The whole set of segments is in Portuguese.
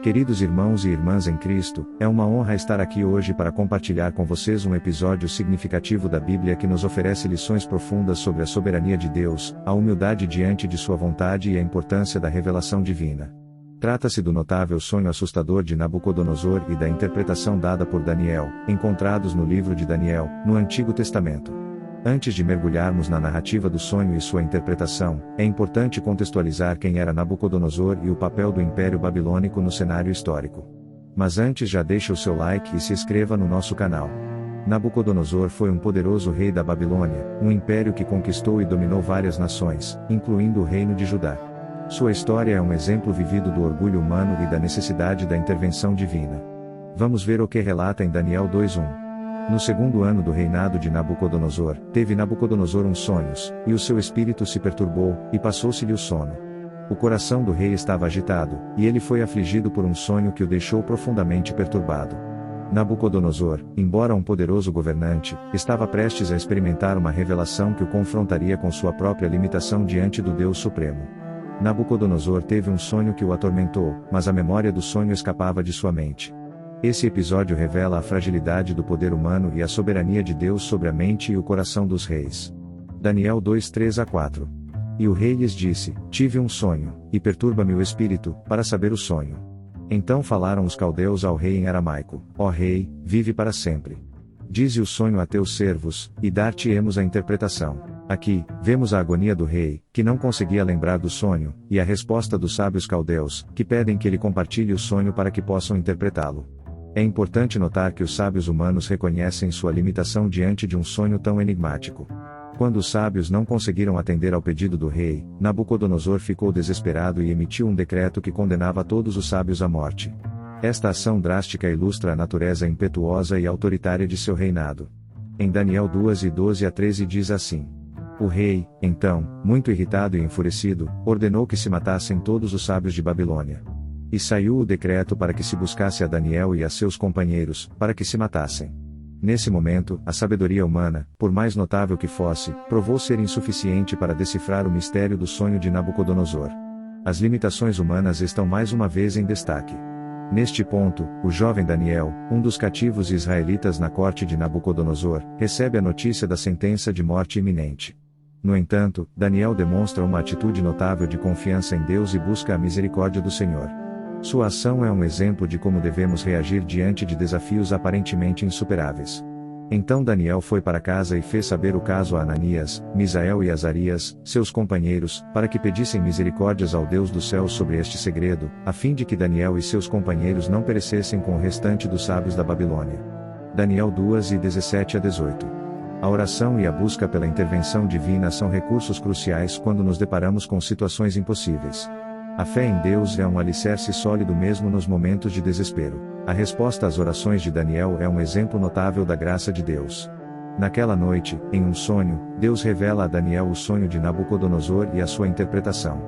Queridos irmãos e irmãs em Cristo, é uma honra estar aqui hoje para compartilhar com vocês um episódio significativo da Bíblia que nos oferece lições profundas sobre a soberania de Deus, a humildade diante de sua vontade e a importância da revelação divina. Trata-se do notável sonho assustador de Nabucodonosor e da interpretação dada por Daniel, encontrados no livro de Daniel, no Antigo Testamento. Antes de mergulharmos na narrativa do sonho e sua interpretação, é importante contextualizar quem era Nabucodonosor e o papel do Império Babilônico no cenário histórico. Mas antes já deixe o seu like e se inscreva no nosso canal. Nabucodonosor foi um poderoso rei da Babilônia, um império que conquistou e dominou várias nações, incluindo o reino de Judá. Sua história é um exemplo vivido do orgulho humano e da necessidade da intervenção divina. Vamos ver o que relata em Daniel 2:1. No segundo ano do reinado de Nabucodonosor, teve Nabucodonosor uns sonhos, e o seu espírito se perturbou, e passou-se-lhe o sono. O coração do rei estava agitado, e ele foi afligido por um sonho que o deixou profundamente perturbado. Nabucodonosor, embora um poderoso governante, estava prestes a experimentar uma revelação que o confrontaria com sua própria limitação diante do Deus Supremo. Nabucodonosor teve um sonho que o atormentou, mas a memória do sonho escapava de sua mente. Esse episódio revela a fragilidade do poder humano e a soberania de Deus sobre a mente e o coração dos reis. Daniel 2:3-4. E o rei lhes disse: Tive um sonho, e perturba-me o espírito, para saber o sonho. Então falaram os caldeus ao rei em aramaico: Ó rei, vive para sempre. Dize o sonho a teus servos, e dar-te-emos a interpretação. Aqui, vemos a agonia do rei, que não conseguia lembrar do sonho, e a resposta dos sábios caldeus, que pedem que ele compartilhe o sonho para que possam interpretá-lo. É importante notar que os sábios humanos reconhecem sua limitação diante de um sonho tão enigmático. Quando os sábios não conseguiram atender ao pedido do rei, Nabucodonosor ficou desesperado e emitiu um decreto que condenava todos os sábios à morte. Esta ação drástica ilustra a natureza impetuosa e autoritária de seu reinado. Em Daniel 2:12-13 diz assim: O rei, então, muito irritado e enfurecido, ordenou que se matassem todos os sábios de Babilônia. E saiu o decreto para que se buscasse a Daniel e a seus companheiros, para que se matassem. Nesse momento, a sabedoria humana, por mais notável que fosse, provou ser insuficiente para decifrar o mistério do sonho de Nabucodonosor. As limitações humanas estão mais uma vez em destaque. Neste ponto, o jovem Daniel, um dos cativos israelitas na corte de Nabucodonosor, recebe a notícia da sentença de morte iminente. No entanto, Daniel demonstra uma atitude notável de confiança em Deus e busca a misericórdia do Senhor. Sua ação é um exemplo de como devemos reagir diante de desafios aparentemente insuperáveis. Então Daniel foi para casa e fez saber o caso a Ananias, Misael e Azarias, seus companheiros, para que pedissem misericórdias ao Deus dos céus sobre este segredo, a fim de que Daniel e seus companheiros não perecessem com o restante dos sábios da Babilônia. Daniel 2:17-18. A oração e a busca pela intervenção divina são recursos cruciais quando nos deparamos com situações impossíveis. A fé em Deus é um alicerce sólido mesmo nos momentos de desespero. A resposta às orações de Daniel é um exemplo notável da graça de Deus. Naquela noite, em um sonho, Deus revela a Daniel o sonho de Nabucodonosor e a sua interpretação.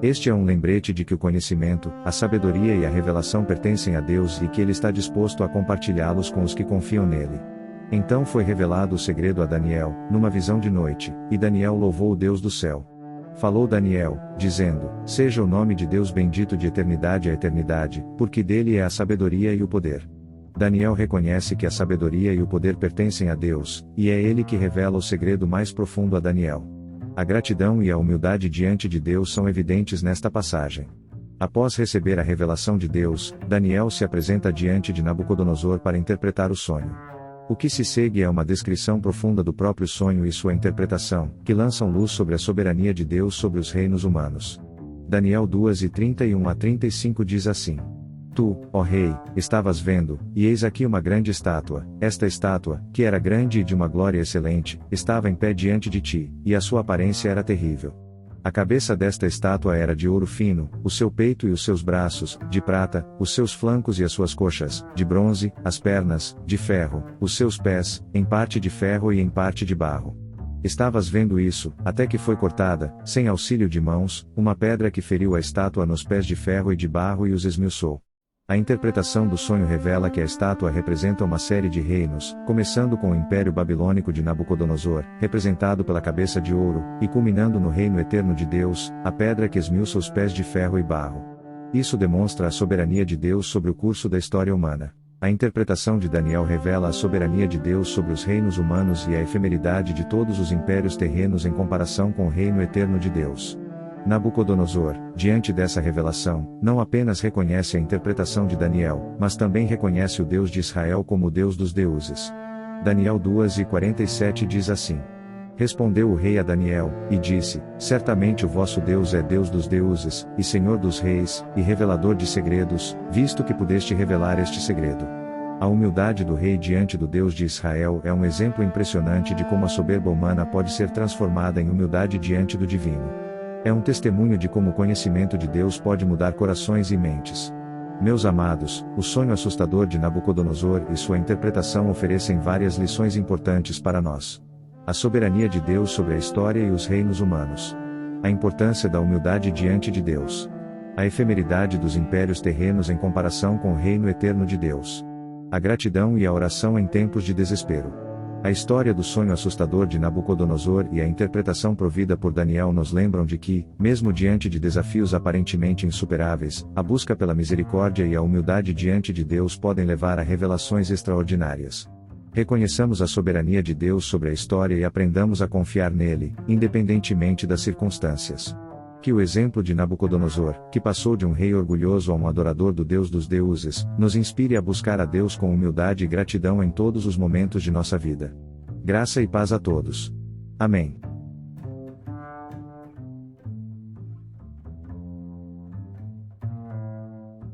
Este é um lembrete de que o conhecimento, a sabedoria e a revelação pertencem a Deus e que Ele está disposto a compartilhá-los com os que confiam nele. Então foi revelado o segredo a Daniel, numa visão de noite, e Daniel louvou o Deus do céu. Falou Daniel, dizendo: Seja o nome de Deus bendito de eternidade a eternidade, porque dele é a sabedoria e o poder. Daniel reconhece que a sabedoria e o poder pertencem a Deus, e é ele que revela o segredo mais profundo a Daniel. A gratidão e a humildade diante de Deus são evidentes nesta passagem. Após receber a revelação de Deus, Daniel se apresenta diante de Nabucodonosor para interpretar o sonho. O que se segue é uma descrição profunda do próprio sonho e sua interpretação, que lançam luz sobre a soberania de Deus sobre os reinos humanos. Daniel 2:31-35 diz assim: Tu, ó rei, estavas vendo, e eis aqui uma grande estátua. Esta estátua, que era grande e de uma glória excelente, estava em pé diante de ti, e a sua aparência era terrível. A cabeça desta estátua era de ouro fino, o seu peito e os seus braços, de prata, os seus flancos e as suas coxas, de bronze, as pernas, de ferro, os seus pés, em parte de ferro e em parte de barro. Estavas vendo isso, até que foi cortada, sem auxílio de mãos, uma pedra que feriu a estátua nos pés de ferro e de barro e os esmiuçou. A interpretação do sonho revela que a estátua representa uma série de reinos, começando com o Império Babilônico de Nabucodonosor, representado pela cabeça de ouro, e culminando no reino eterno de Deus, a pedra que esmiuça os pés de ferro e barro. Isso demonstra a soberania de Deus sobre o curso da história humana. A interpretação de Daniel revela a soberania de Deus sobre os reinos humanos e a efemeridade de todos os impérios terrenos em comparação com o reino eterno de Deus. Nabucodonosor, diante dessa revelação, não apenas reconhece a interpretação de Daniel, mas também reconhece o Deus de Israel como o Deus dos deuses. Daniel 2:47 diz assim: Respondeu o rei a Daniel, e disse: Certamente o vosso Deus é Deus dos deuses, e Senhor dos reis, e revelador de segredos, visto que pudeste revelar este segredo. A humildade do rei diante do Deus de Israel é um exemplo impressionante de como a soberba humana pode ser transformada em humildade diante do divino. É um testemunho de como o conhecimento de Deus pode mudar corações e mentes. Meus amados, o sonho assustador de Nabucodonosor e sua interpretação oferecem várias lições importantes para nós. A soberania de Deus sobre a história e os reinos humanos. A importância da humildade diante de Deus. A efemeridade dos impérios terrenos em comparação com o reino eterno de Deus. A gratidão e a oração em tempos de desespero. A história do sonho assustador de Nabucodonosor e a interpretação provida por Daniel nos lembram de que, mesmo diante de desafios aparentemente insuperáveis, a busca pela misericórdia e a humildade diante de Deus podem levar a revelações extraordinárias. Reconheçamos a soberania de Deus sobre a história e aprendamos a confiar nele, independentemente das circunstâncias. Que o exemplo de Nabucodonosor, que passou de um rei orgulhoso a um adorador do Deus dos deuses, nos inspire a buscar a Deus com humildade e gratidão em todos os momentos de nossa vida. Graça e paz a todos. Amém.